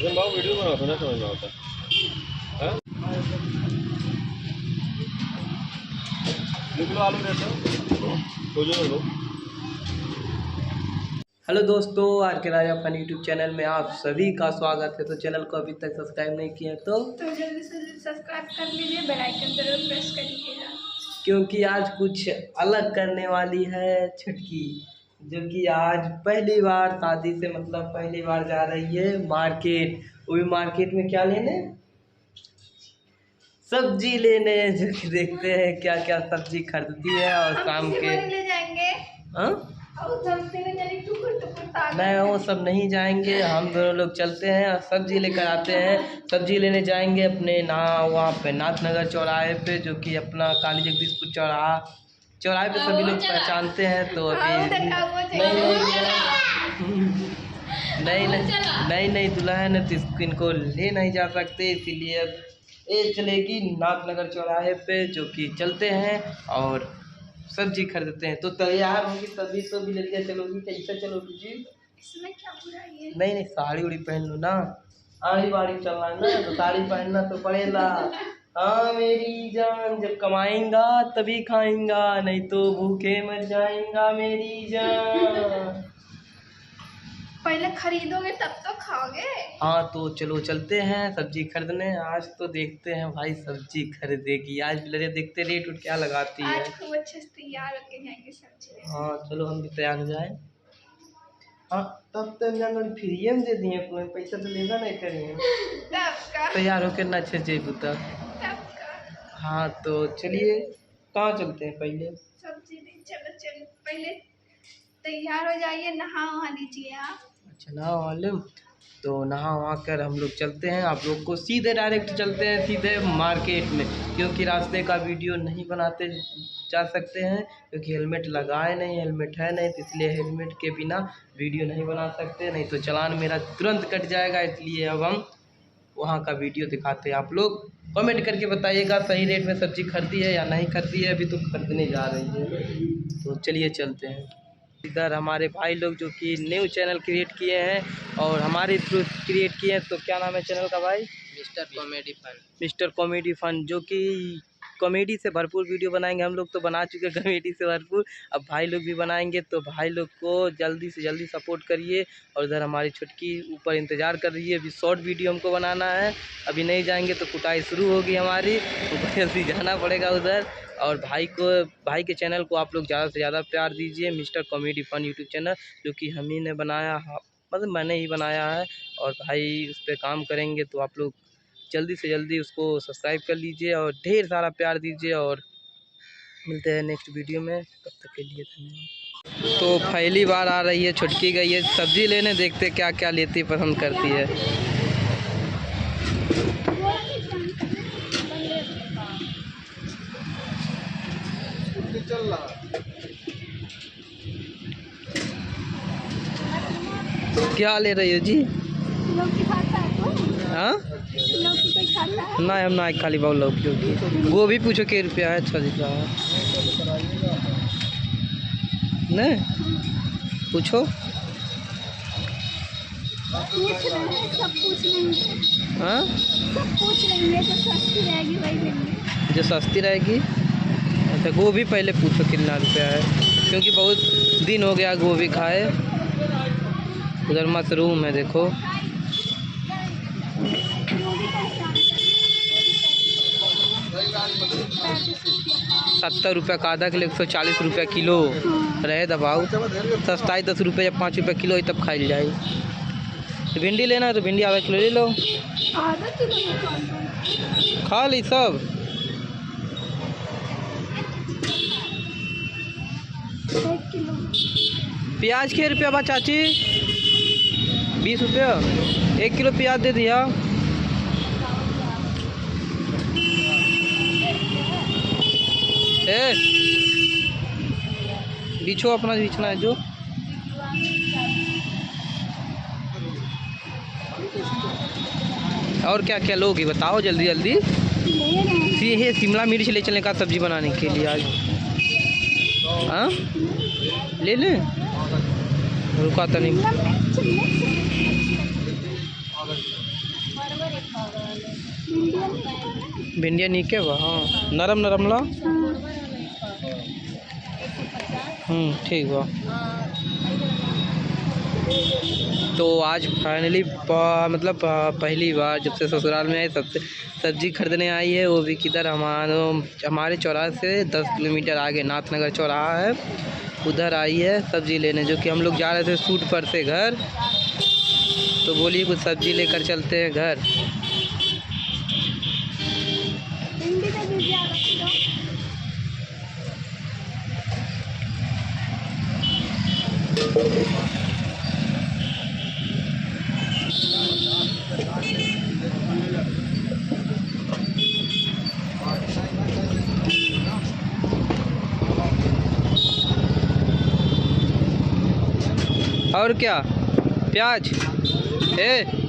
सचिन बाबू video बनाओ ना, समझ में आता है। किलो आलू देते हो लो। हेलो दोस्तों, आर के राजा फन यूट्यूब चैनल में आप सभी का स्वागत है। तो चैनल को अभी तक सब्सक्राइब नहीं किया तो जल्दी से जल्दी सब्सक्राइब कर लीजिए, बेल आइकन जरूर प्रेस करिएगा, क्योंकि आज कुछ अलग करने वाली है छुटकी, जो कि आज पहली बार शादी से मतलब पहली बार जा रही है मार्केट। वो भी मार्केट में क्या लेने, सब्जी लेने, जो कि देखते हैं क्या क्या सब्जी खरीदती है। और शाम के ले जाएंगे। हाँ नहीं, वो सब नहीं जाएंगे, हम दोनों लोग चलते हैं और सब्जी लेकर आते हैं। सब्जी लेने जाएंगे अपने वहाँ पे नाथनगर चौराहे पे, जो कि अपना काली जगदीशपुर चौराहे पे सभी लोग पहचानते हैं। तो अभी नहीं दुल्हन है तो इनको ले नहीं जा सकते, इसीलिए अब ये चलेगी नाथनगर चौराहे पे, जो कि चलते हैं और सब्जी खरीदते हैं। तो तैयार होगी तभी तो भी लेके चलोगी, कैसे चलोगी जी? इसमें क्या बुराई है? नहीं साड़ी उड़ी पहन लो ना, आड़ी बाड़ी चलना है ना, तो साड़ी पहनना तो पड़ेगा। हाँ मेरी जान, जब कमाएंगा तभी खाएंगा, नहीं तो भूखे मर जाएंगा मेरी जान। पहले खरीदोगे तब तो खाओगे। हाँ तो चलो चलते हैं सब्जी खरीदने। आज तो देखते हैं भाई सब्जी खरीदेगी आज, देखते रेट उठ क्या लगाती है। आज खूब अच्छे से तैयार होके जाएंगे सब्जी। हाँ चलो हम भी तैयार हो जाए। हाँ तब तो फ्री में दे दिए, अपने पैसा तो लेना नहीं करेंगे, तैयार होकर ना अच्छे से तब। हाँ तो चलिए कहाँ चलते हैं पहले? सब्जी चलो पहले तैयार हो जाइए, नहा वहा लीजिए आप। अच्छा नहा वाले, तो नहा वहा कर हम लोग चलते हैं। आप लोग को सीधे डायरेक्ट चलते हैं सीधे मार्केट में, क्योंकि रास्ते का वीडियो नहीं बनाते जा सकते हैं, क्योंकि हेलमेट लगाए नहीं, हेलमेट है नहीं, तो इसलिए हेलमेट के बिना वीडियो नहीं बना सकते, नहीं तो चालान मेरा तुरंत कट जाएगा। इसलिए अब हम वहाँ का वीडियो दिखाते हैं। आप लोग कमेंट करके बताइएगा सही रेट में सब्जी खरीदी है या नहीं खरीदी है, अभी तो खरीदने जा रही है। तो चलिए चलते हैं। इधर हमारे भाई लोग जो कि न्यू चैनल क्रिएट किए हैं और हमारे थ्रू क्रिएट किए हैं। तो क्या नाम है चैनल का भाई? मिस्टर कॉमेडी फन, जो कि कॉमेडी से भरपूर वीडियो बनाएंगे। हम लोग तो बना चुके हैं कॉमेडी से भरपूर, अब भाई लोग भी बनाएंगे। तो भाई लोग को जल्दी से जल्दी सपोर्ट करिए। और इधर हमारी छुटकी ऊपर इंतज़ार कर रही है, अभी शॉर्ट वीडियो हमको बनाना है, अभी नहीं जाएंगे तो कुटाई शुरू होगी हमारी, ऊपर जल्दी जाना पड़ेगा उधर। और भाई के चैनल को आप लोग ज़्यादा से ज़्यादा प्यार दीजिए, Mister Comedy Fun YouTube channel, जो कि हम ही ने बनाया, मतलब मैंने ही बनाया है। और भाई उस पर काम करेंगे, तो आप लोग जल्दी से जल्दी उसको सब्सक्राइब कर लीजिए और ढेर सारा प्यार दीजिए। और मिलते हैं नेक्स्ट वीडियो में, तब तक के लिए धन्यवाद। तो पहली बार आ रही है छुटकी, गई है सब्जी लेने, देखते क्या क्या लेती पसंद करती है। क्या ले रही हो जी? हाँ नहीं हम ना खाली बहुत लौकी, गोभी पूछो के रुपया है, अच्छा दिख रहा है नहीं पूछो। हाँ जो सस्ती रहेगी। अच्छा गोभी पहले पूछो कितना रुपया है, क्योंकि बहुत दिन हो गया गोभी खाए। उधर मशरूम है देखो, 70 रुपये का आधा किलो, 140 रुपये किलो रहे दबाओ। सस्ताई 10 रुपये या 5 रुपये किलो ही तब खाई जाए। तो भिंडी लेना है तो भिंडी आधा किलो ले लो, खा ली सब। प्याज के रुपया बा चाची? 20 रुपया 1 किलो प्याज दे दिया। बिछो अपना बिछना है जो। और क्या क्या लोगी बताओ जल्दी जल्दी। ये शिमला मिर्च ले चलने का सब्जी बनाने के लिए आज। हाँ ले लें, रुका तो नहीं। भिंडिया नीके बा। हाँ नरम नरम ला। ठीक बा। तो आज फाइनली मतलब पहली बार जब से ससुराल में आए सबसे सब्जी खरीदने आई है, वो भी किधर हमारे चौराहे से 10 किलोमीटर आगे नाथनगर चौराहा है, उधर आई है सब्जी लेने। जो कि हम लोग जा रहे थे शूट पर से घर, तो बोलिए कुछ सब्जी लेकर चलते हैं घर। और क्या प्याज है।